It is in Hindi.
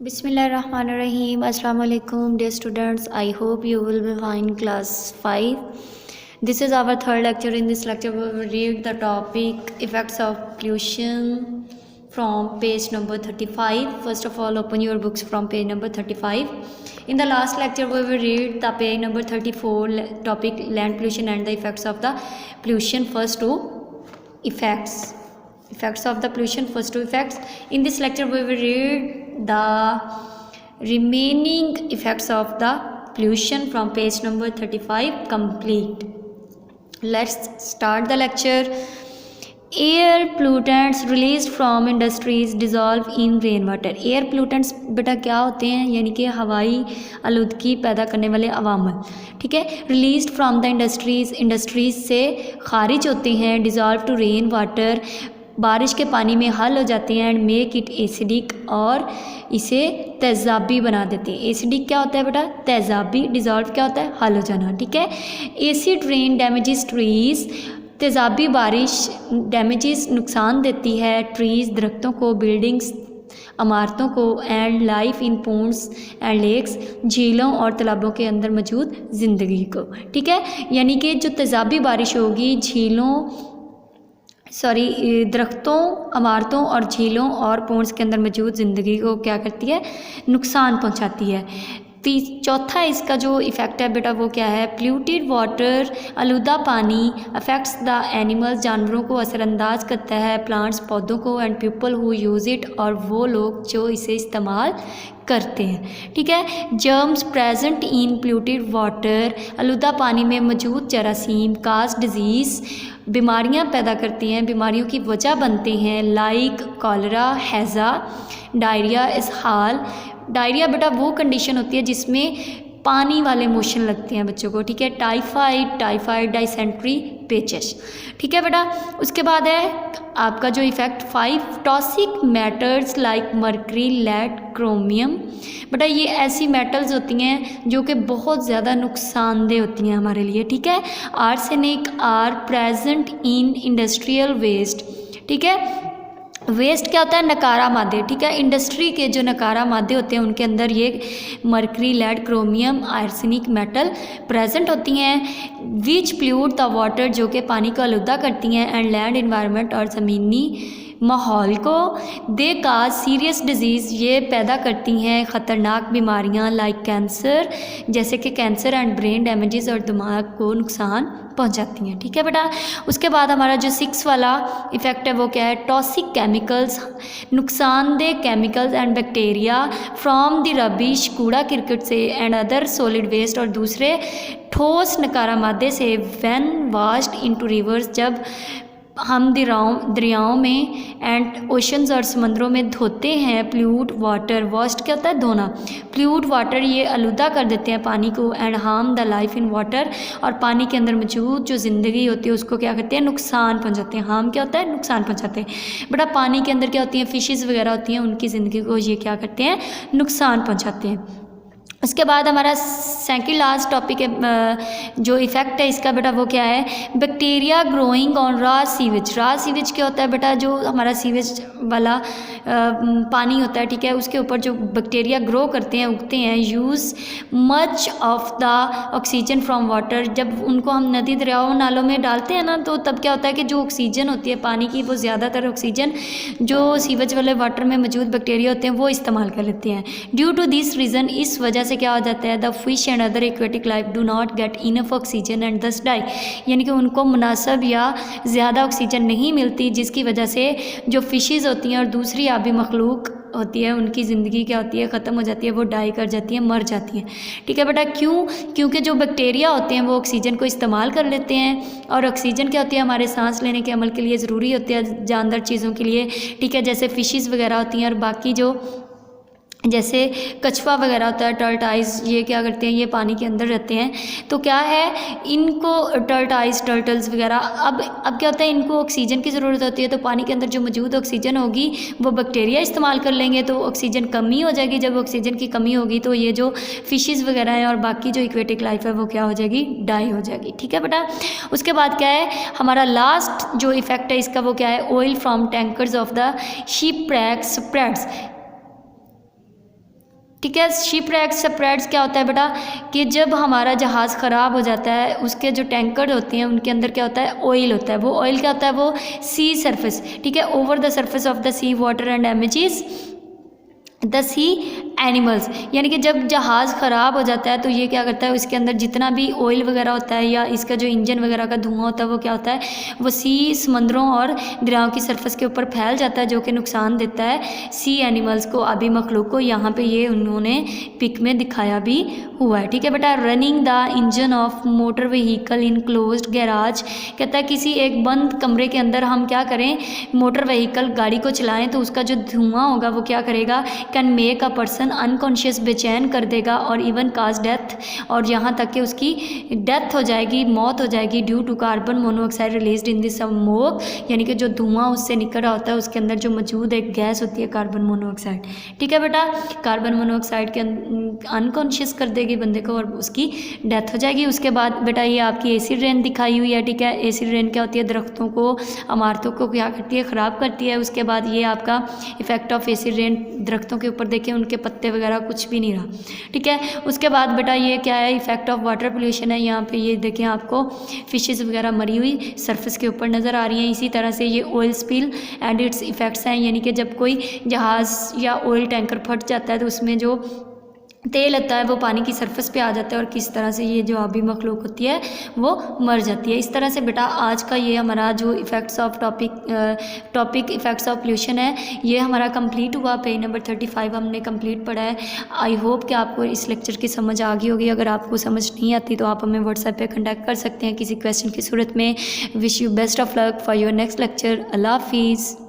Bismillahirrahmanirrahim. Assalamu alaikum, dear students. I hope you will be fine. Class 5. This is our third lecture. In this lecture, we will read the topic effects of pollution from page number 35. First of all, open your books from page number 35. In the last lecture, we will read the page number 34 topic land pollution and the effects of the pollution. First two effects of the pollution. First two effects. In this lecture, we will read the remaining effects of the pollution from page number 35 complete. Let's start the lecture. Air pollutants released from industries dissolve in rain water. Air pollutants बेटा क्या होते हैं, यानी कि हवाई आलूदगी पैदा करने वाले अवामल, ठीक है. रिलीज फ्रॉम द इंडस्ट्रीज से खारिज होते हैं. डिज़ोल्व टू रेन वाटर, बारिश के पानी में हल हो जाते हैं. एंड मेक इट एसिडिक, और इसे तेज़ाबी बना देते हैं. एसिडिक क्या होता है बेटा, तेज़ाबी. डिज़ोल्व क्या होता है, हल हो जाना, ठीक है. एसिड रेन डैमेजेस ट्रीज, तेज़ाबी बारिश डैमेजेस नुकसान देती है ट्रीज़ दरख्तों को, बिल्डिंग्स इमारतों को. And life in ponds and lakes, झीलों और तालाबों के अंदर मौजूद ज़िंदगी को, ठीक है. यानी कि जो तेज़ाबी बारिश होगी दरख्तों, इमारतों और झीलों और पोन्ड्स के अंदर मौजूद ज़िंदगी को क्या करती है, नुकसान पहुंचाती है. चौथा इसका जो इफ़ेक्ट है बेटा वो क्या है, प्ल्यूटेड वाटर, आलूदा पानी अफेक्ट्स द एनिमल्स, जानवरों को असरअंदाज करता है, प्लांट्स पौधों को. And people who use it, और वो लोग जो इसे इस्तेमाल करते हैं, ठीक है. जर्म्स प्रेजेंट इन प्ल्यूटेड वाटर, आलूदा पानी में मौजूद जरासीम काज डिजीज़, बीमारियां पैदा करती हैं, बीमारियों की वजह बनते हैं. लाइक कॉलरा, हैज़ा, डायरिया, इसहाल. डायरिया बेटा वो कंडीशन होती है जिसमें पानी वाले मोशन लगते हैं बच्चों को, ठीक है. टाइफाइड, डाइसेंट्री, पेचिश, ठीक है बेटा. उसके बाद है आपका जो effect 5, toxic metals like mercury, lead, chromium. बेटा ये ऐसी मेटल्स होती हैं जो कि बहुत ज़्यादा नुकसानदेह होती हैं हमारे लिए, ठीक है. Arsenic are present in industrial waste, ठीक है. वेस्ट क्या होता है, नकारा मादे, ठीक है. इंडस्ट्री के जो नकारा मादे होते हैं उनके अंदर ये mercury, lead, chromium, arsenic metal present होती हैं. विच प्ल्यूट द वाटर, जो कि पानी को आलूदा करती हैं. एंड लैंड इन्वायरमेंट, और ज़मीनी माहौल को. दे काज सीरियस डिजीज़, ये पैदा करती हैं ख़तरनाक बीमारियां. लाइक कैंसर, जैसे कि कैंसर. एंड ब्रेन डैमेजेस, और दिमाग को नुकसान पहुंचाती हैं, ठीक है बेटा. उसके बाद हमारा जो 6 वाला इफ़ेक्ट है वो क्या है, टॉक्सिक केमिकल्स, नुकसानदेह chemicals and bacteria from the rubbish, कूड़ा करकट से. एंड अदर सॉलिड वेस्ट, और दूसरे ठोस नकारा मादे से. व्हेन वाश्ड इनटू रिवर्स, जब हम दरियाओं में एंड ओशंस और समंदरों में धोते हैं. प्ल्यूट वाटर, वॉश्ड क्या होता है, धोना. प्ल्यूट वाटर, ये आलूदा कर देते हैं पानी को. And harm the life in water, और पानी के अंदर मौजूद जो ज़िंदगी होती है उसको क्या करते हैं, नुकसान पहुंचाते हैं. हार्म क्या होता है, नुकसान पहुंचाते हैं. बेटा पानी के अंदर क्या होती हैं, फिशेस वगैरह होती हैं, उनकी ज़िंदगी को ये क्या करते हैं, नुकसान पहुँचाते हैं. उसके बाद हमारा सेकंड लास्ट टॉपिक है जो इफ़ेक्ट है इसका बेटा वो क्या है, bacteria growing on raw sewage. Raw sewage क्या होता है बेटा, जो हमारा सीवेज वाला पानी होता है, ठीक है, उसके ऊपर जो बैक्टीरिया ग्रो करते हैं, उगते हैं. Use much of the oxygen from water, जब उनको हम नदी दरियाओं नालों में डालते हैं ना, तो तब क्या होता है कि जो ऑक्सीजन होती है पानी की, वो ज़्यादातर ऑक्सीजन जो सीवेज वाले वाटर में मौजूद बैक्टीरिया होते हैं वो इस्तेमाल कर लेते हैं. ड्यू टू दिस रीज़न, इस वजह से क्या हो जाता है, the fish and other aquatic life do not get enough oxygen and दस डाई, यानी कि उनको मुनासिब या ज़्यादा ऑक्सीजन नहीं मिलती, जिसकी वजह से जो फिशेज़ होती हैं और दूसरी आबी मखलूक होती है उनकी ज़िंदगी क्या होती है, ख़त्म हो जाती है, वो डाई कर जाती है, मर जाती हैं, ठीक है बेटा. क्यों, क्योंकि जो बैक्टीरिया होते हैं वो ऑक्सीजन को इस्तेमाल कर लेते हैं, और ऑक्सीजन क्या होती है, हमारे सांस लेने के अमल के लिए ज़रूरी होती है जानदार चीज़ों के लिए, ठीक है, जैसे फ़िशेज़ वगैरह होती हैं. और बाकी जो जैसे कछुआ वगैरह होता है, टर्टाइज, ये क्या करते हैं, ये पानी के अंदर रहते हैं. तो क्या है, इनको टर्टल्स वगैरह अब क्या होता है, इनको ऑक्सीजन की ज़रूरत होती है. तो पानी के अंदर जो मौजूद ऑक्सीजन होगी वो बैक्टीरिया इस्तेमाल कर लेंगे, तो ऑक्सीजन कमी हो जाएगी. जब ऑक्सीजन की कमी होगी तो ये जो फिशेज़ वगैरह हैं और बाकी जो एक्वेटिक लाइफ है वो क्या हो जाएगी, डाई हो जाएगी, ठीक है बेटा. उसके बाद क्या है, हमारा लास्ट जो इफ़ेक्ट है इसका वो क्या है, oil from tankers of the ship rack spreads. ठीक है। शिपरैक्स स्प्रेड्स क्या होता है बेटा कि जब हमारा जहाज़ ख़राब हो जाता है, उसके जो टैंकर होते हैं उनके अंदर क्या होता है, ऑयल होता है। वो ऑयल क्या होता है, वो सी सरफेस, ठीक है, over the surface of the sea water and damages the sea animals. यानी कि जब जहाज़ ख़राब हो जाता है तो ये क्या करता है, इसके अंदर जितना भी ऑयल वगैरह होता है या इसका जो इंजन वगैरह का धुआं होता है वो क्या होता है, वो सी समंदरों और दरियाओं की सरफेस के ऊपर फैल जाता है, जो कि नुकसान देता है सी एनिमल्स को, आबी मखलूक को। यहाँ पे ये उन्होंने पिक में दिखाया भी हुआ है। ठीक है बेटा। Running the engine of motor vehicle in closed garage, कहता है किसी एक बंद कमरे के अंदर हम क्या करें, मोटर व्हीकल गाड़ी को चलाएं तो उसका जो धुआं होगा वो क्या करेगा, can make a person unconscious, बेचैन कर देगा, और इवन काज डेथ, और यहाँ तक कि उसकी डेथ हो जाएगी, मौत हो जाएगी, due to carbon monoxide released in this smoke. यानी कि जो धुआं उससे निकल रहा होता है उसके अंदर जो मौजूद एक गैस होती है कार्बन मोनोऑक्साइड। ठीक है बेटा। कार्बन मोनोऑक्साइड के अनकॉन्शियस कर देगी बंदे को और उसकी डेथ हो जाएगी। उसके बाद बेटा ये आपकी एसिड रेन दिखाई हुई है। ठीक है। एसिड रेन क्या होती है, दरख्तों को, इमारतों को क्या करती है, ख़राब करती है। उसके बाद ये आपका इफेक्ट ऑफ एसिड रेन, दरख्तों के ऊपर देखें उनके पत्ते वगैरह कुछ भी नहीं रहा। ठीक है। उसके बाद बेटा ये क्या है, इफेक्ट ऑफ वाटर पोल्यूशन है। यहाँ पे ये देखें आपको फिशेस वगैरह मरी हुई सरफेस के ऊपर नज़र आ रही हैं। इसी तरह से ये oil spill and it's effects हैं, यानी कि जब कोई जहाज़ या ऑयल टैंकर फट जाता है तो उसमें जो तेल होता है वो पानी की सरफेस पे आ जाता है और किस तरह से ये जो आबी मखलूक होती है वो मर जाती है। इस तरह से बेटा आज का ये हमारा जो effects of topic effects of pollution है ये हमारा कंप्लीट हुआ। पेज नंबर 35 हमने कंप्लीट पढ़ा है। आई होप कि आपको इस लेक्चर की समझ आ गई होगी। अगर आपको समझ नहीं आती तो आप हमें व्हाट्सएप पे कांटेक्ट कर सकते हैं किसी क्वेश्चन की सूरत में। Wish you best of luck for your next lecture. अल्लाह हाफिज़।